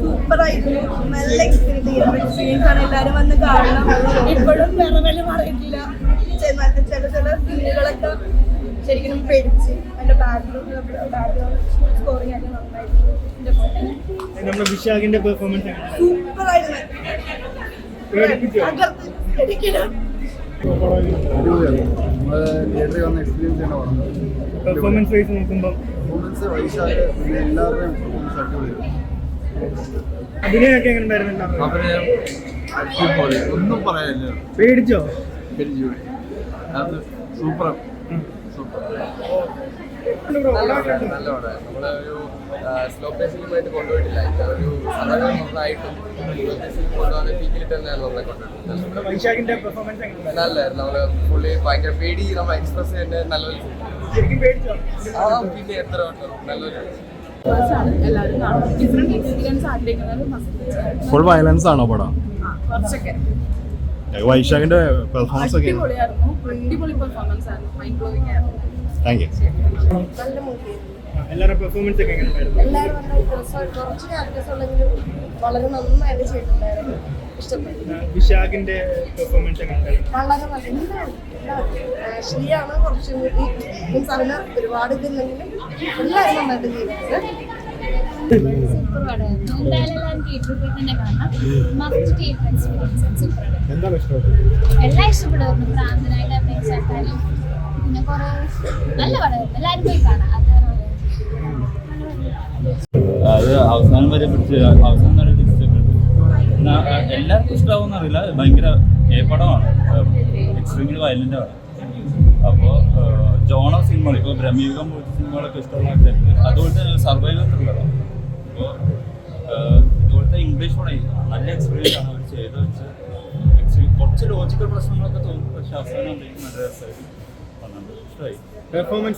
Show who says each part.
Speaker 1: സൂപ്പറായിരുന്നു, നല്ല എക്സ്പീരിയൻസ് ആണ്. എല്ലാവരും വന്ന് കാണണം. ഇപ്പോഴും വില മാറിയിട്ടില്ല. ചില സീനുകളൊക്കെ ശരിക്കും പേടിച്ച് അതിന്റെ ബാക്ക്ഗ്രൗണ്ട് സ്കോറിംഗ് ഒക്കെ നന്നായിരുന്നു.
Speaker 2: വിശാഖിന്റെ പെർഫോമൻസ്
Speaker 1: സൂപ്പറായിരുന്നു.
Speaker 3: തിയേറ്ററിൽ വന്ന എക്സ്പീരിയൻസ് ആണ് പറഞ്ഞത്.
Speaker 2: പെർഫോമൻസ് വൈസ് നോക്കുമ്പോൾ
Speaker 3: പെർഫോമൻസ് വൈശാഖ് പിന്നെ എല്ലാവരുടെയും പെർഫോമൻസ് അടിപൊളിയായിരുന്നു.
Speaker 2: അഭിനയൊക്കെ എങ്ങനെ ഉണ്ടായിരുന്നു?
Speaker 3: അഭിനയം അടിപൊളി, ഒന്നും പറയാനില്ല.
Speaker 2: പേടിച്ചോ?
Speaker 3: പേടിച്ചു പോയി. അത് സൂപ്പർ സൂപ്പർ
Speaker 4: നല്ല പടമായിരുന്നു. നമ്മളൊരു സ്ലോ പേസിലുമായിട്ട് കൊണ്ടുപോയിട്ടില്ല. ഒരു സാധാരണമായിട്ടും കൊണ്ടുപോകാൻ പീക്കിലിട്ട് തന്നെയാണ് നമ്മളെ കൊണ്ടുപോയിട്ടുള്ളത്.
Speaker 2: വൈശാഖിന്റെ പെർഫോമൻസ്
Speaker 4: നല്ലായിരുന്നു. നമ്മള് പുള്ളി ഭയങ്കര പേടി നമ്മൾ എക്സ്പ്രസ് ചെയ്യേണ്ട നല്ലൊരു പിന്നെ എത്ര വട്ടം നല്ലൊരു
Speaker 1: എല്ലാവരും കാണും. ഡിഫറെന്റ് എക്സ്പീരിയൻസ് ആഗ്രഹിക്കുന്നത്
Speaker 5: ഫുൾ വയലൻസ് ആണോ പടം?
Speaker 1: കുറച്ചൊക്കെ
Speaker 5: വൈശാഖിന്റെ പെർഫോമൻസ് ഒക്കെ
Speaker 1: അടിപൊളിയായിരുന്നു. അടിപൊളി പെർഫോമൻസ് ആയിരുന്നു. മൈൻഡ് ബ്ലോയിങ് ആയിരുന്നു.
Speaker 5: Thank you.
Speaker 1: നല്ല മൂവി.
Speaker 2: എല്ലാവരുടെ പെർഫോമൻസ് ഒക്കെ എങ്ങനെ ഉണ്ടായിരുന്നു?
Speaker 1: എല്ലാവരും കുറച്ച് ക്യാരക്ടേഴ്സ് ഉള്ളെങ്കിലും വളരെ നന്നായിട്ട് ചെയ്തിട്ടുണ്ടായിരുന്നു. ഇഷ്ടപ്പെട്ടു.
Speaker 2: വിശാഖിന്റെ പെർഫോമൻസ് എങ്ങനെ ഉണ്ടായിരുന്നു?
Speaker 1: വളരെ ശരിയാണ്. കുറച്ചും കൂടി മീൻസ് അതിന് ഒരുപാട് ഇതില്ലെങ്കിലും എല്ലാവരും നന്നായിട്ട് ചെയ്തിട്ടുണ്ട്.
Speaker 6: സൂപ്പർ പടമായിരുന്നു. എന്തായാലും എല്ലാവരും തിയേറ്ററിൽ പോയി തന്നെ കാണാം. Must theatre experience. സൂപ്പർ പടം.
Speaker 2: എന്താണ് ഇഷ്ടപ്പെട്ടത്?
Speaker 6: എല്ലാം ഇഷ്ടപ്പെടുമായിരുന്നു. ഭ്രാന്തനായിട്ട് അഭിനയിച്ചാലും പിന്നെ കുറെ നല്ല പടമായിരുന്നു. എല്ലാവരും പോയി കാണാം.
Speaker 5: അത് അവസാനം വരെ പിടിച്ച് അവസാനം വരെ ഇഷ്ടപ്പെട്ടു. എല്ലാവർക്കും ഇഷ്ടമാവുമെന്ന് അറിയില്ല. ഭയങ്കര പടമാണ്, എക്സ്ട്രീംലി വയലൻ്റ് ആണ്. അപ്പോൾ ജോണർ സിനിമകൾ, ഇപ്പോൾ ബ്രഹ്മയുഗം പോലത്തെ സിനിമകളൊക്കെ ഇഷ്ടമുള്ള ആൾക്കാർക്ക് അതുപോലെ തന്നെ സർവൈവൽ ത്രില്ലറാണ്. അപ്പോൾ ഇതുപോലത്തെ ഇംഗ്ലീഷ് പടം നല്ല എക്സ്പീരിയൻസ് ആണ് അവർ ചെയ്ത് വെച്ച്. കുറച്ച് ലോജിക്കൽ പ്രശ്നങ്ങളൊക്കെ തോന്നും, പക്ഷെ അവസാനം നല്ല രസമായിട്ട് വന്നിട്ടുണ്ട്. ഇഷ്ടമായി.
Speaker 2: പെർഫോമൻസ്